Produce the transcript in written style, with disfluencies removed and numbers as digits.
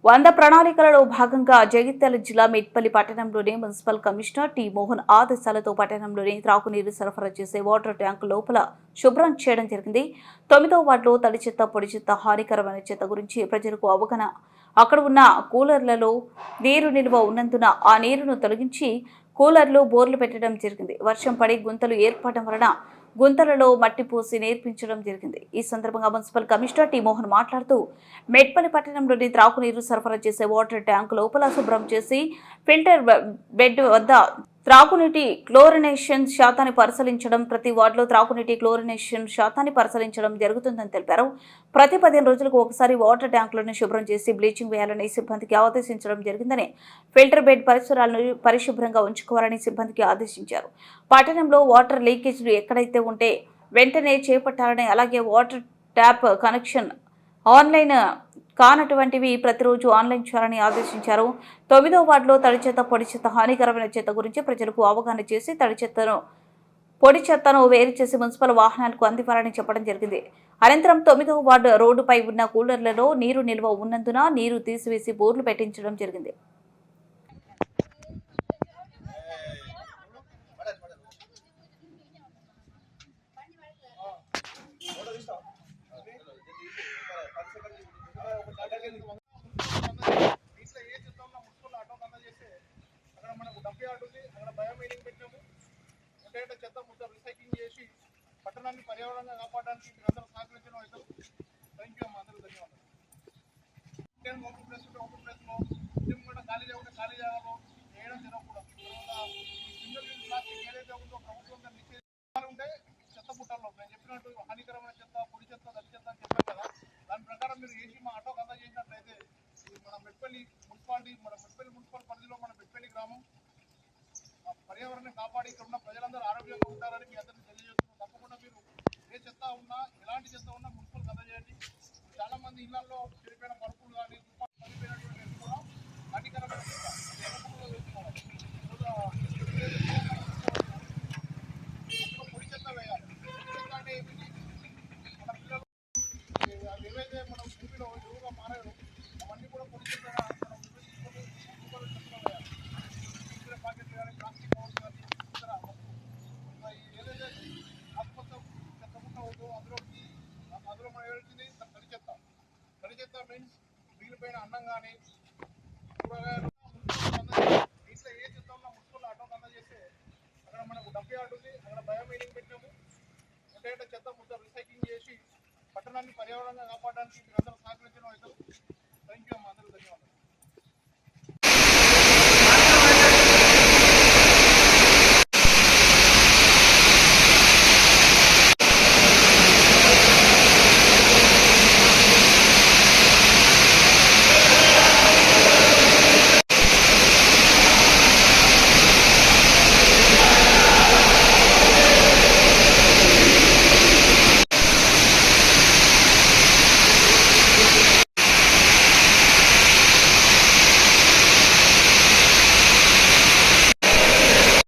100 ప్రణాళికలలో భాగంగా జగిత్యాల జిల్లా మెట్పల్లి పట్టణంలోని మున్సిపల్ కమిషనర్ టి మోహన్ ఆదేశాలతో పట్టణంలోని త్రాగునీరు సరఫరా చేసే వాటర్ ట్యాంకు లోపల శుభ్రం చేయడం జరిగింది. 9వ వార్డులో తడి చెత్త, పొడి చెత్త, హానికరమైన చెత్త గురించి ప్రజలకు అవగాహన. అక్కడ ఉన్న కూలర్లలో నీరు నిల్వ ఉన్నందున ఆ నీరును తొలగించి కూలర్లు, బోర్లు పెట్టడం జరిగింది. వర్షం పడి గుంతలు ఏర్పడడం వలన గుంతలలో మట్టి పోసి నేర్పించడం జరిగింది. ఈ సందర్భంగా మున్సిపల్ కమిషనర్ టి మోహన్ మాట్లాడుతూ మెట్పల్లి పట్టణంలోని త్రాగునీరు సరఫరా చేసే వాటర్ ట్యాంకు లోపల శుభ్రం చేసి ఫిల్టర్ బెడ్ వద్ద త్రాగునీటి క్లోరినేషన్ శాతాన్ని పరిశీలించడం, ప్రతి వార్డులో త్రాగునీటి క్లోరినేషన్ శాతాన్ని పరిశీలించడం జరుగుతుందని తెలిపారు. ప్రతి 15 రోజులకు ఒకసారి వాటర్ ట్యాంకులను శుభ్రం చేసి బ్లీచింగ్ వేయాలని సిబ్బందికి ఆదేశించడం జరిగిందని, ఫిల్టర్ బెడ్ పరిసరాలను పరిశుభ్రంగా ఉంచుకోవాలని సిబ్బందికి ఆదేశించారు. పట్టణంలో వాటర్ లీకేజీలు ఎక్కడైతే ఉంటే వెంటనే చేపట్టాలని, అలాగే వాటర్ ట్యాప్ కనెక్షన్ ఆన్లైన్ కానటువంటివి ప్రతిరోజు ఆన్లైన్ చేయాలని ఆదేశించారు. 9వ వార్డులో తడి చెత్త, పొడి చెత్త, హానికరమైన చెత్త గురించి ప్రజలకు అవగాహన చేసి తడి చెత్తను, పొడి చెత్తను వేరు చేసి మున్సిపల్ వాహనాలకు అందివ్వాలని చెప్పడం జరిగింది. అనంతరం 9వ వార్డు రోడ్డుపై ఉన్న కూలర్లలో నీరు నిల్వ ఉన్నందున నీరు తీసివేసి బోర్లు పెట్టించడం జరిగింది. చెత్త మొత్తం రీసైక్లింగ్ చేసి పట్టణాన్ని పర్యావరణంగా కాపాడడానికి మీరందరూ సహకరించడం అయితే థ్యాంక్ యూ అమ్మా, అందరూ ధన్యవాదాలు. ఓపెన్ ప్లేస్లో కూడా ఖాళీ లేకుండా ఖాళీ జాగాలో చేయడం జరగకూడదు. తర్వాత సింగిల్ యూజ్ ప్లాస్టిక్ ఏదైతే ఉందో ప్రభుత్వం నిషేధాలు ఉంటే చెత్త పుట్టల్లో నేను చెప్పినట్టు హానికరమైన చెత్త, పొడి చెత్త, తడి చెత్త అని చెప్పాను కదా, దాని ప్రకారం మీరు వేసి మా ఆటోకి అందజేసినట్లయితే మన మెట్పల్లి మున్సిపాలిటీ, మన మెట్పల్లి మున్సిపల్ పరిధిలో మన మెట్పల్లి గ్రామం పర్యావరణం కాపాడి ఇక్కడ ఉన్న ప్రజలందరూ ఆరోగ్యంగా ఉంటారని మీ అందరినీ తెలియజేస్తున్నాం. తప్పకుండా మీరు ఏ చెత్త ఉన్నా, ఎలాంటి చెత్త ఉన్నా మున్సిపల్ అందజేయండి. చాలా మంది ఇళ్లలో చెడిపోయిన పరుపులు కానీ పడిపోయినటువంటి కూడా హానికరమైన పొడి చెత్త వేయాలి. పొడి చెత్త అంటే ఏమిటి? మన పిల్లలు ఏవైతే మనం భూమిలో ఎరువుగా మారాయో అవన్నీ కూడా పొడి చెత్త మనం చెత్తలో వేయాలి. ప్యాకెట్లు కానీ ప్లాస్టిక్ కవర్స్ కానీ ఇతర ఏదైతే ఆకుపచ్చ చెత్త ముక్క ఉందో అందులో మనం ఏడుతుంది తడి చెత్త. తడి చెత్త మీన్స్ మిగిలిపోయిన అన్నం కానీ కూరగాయలు ఇంట్లో ఏ చెత్త ఉన్నా మున్సిపల్ ఆటోకి అందజేస్తే అక్కడ మనకు 70 ఆర్డు ఉంది, అక్కడ బయోమైనింగ్ పెట్టినాము. అంటే చెత్త మొత్తం రీసైక్లింగ్ చేసి పట్టణాన్ని పర్యావరణంగా కాపాడడానికి మీరందరూ సహకరించడం అయితే థ్యాంక్ యూ అమ్మా, అందరూ ధన్యవాదాలు.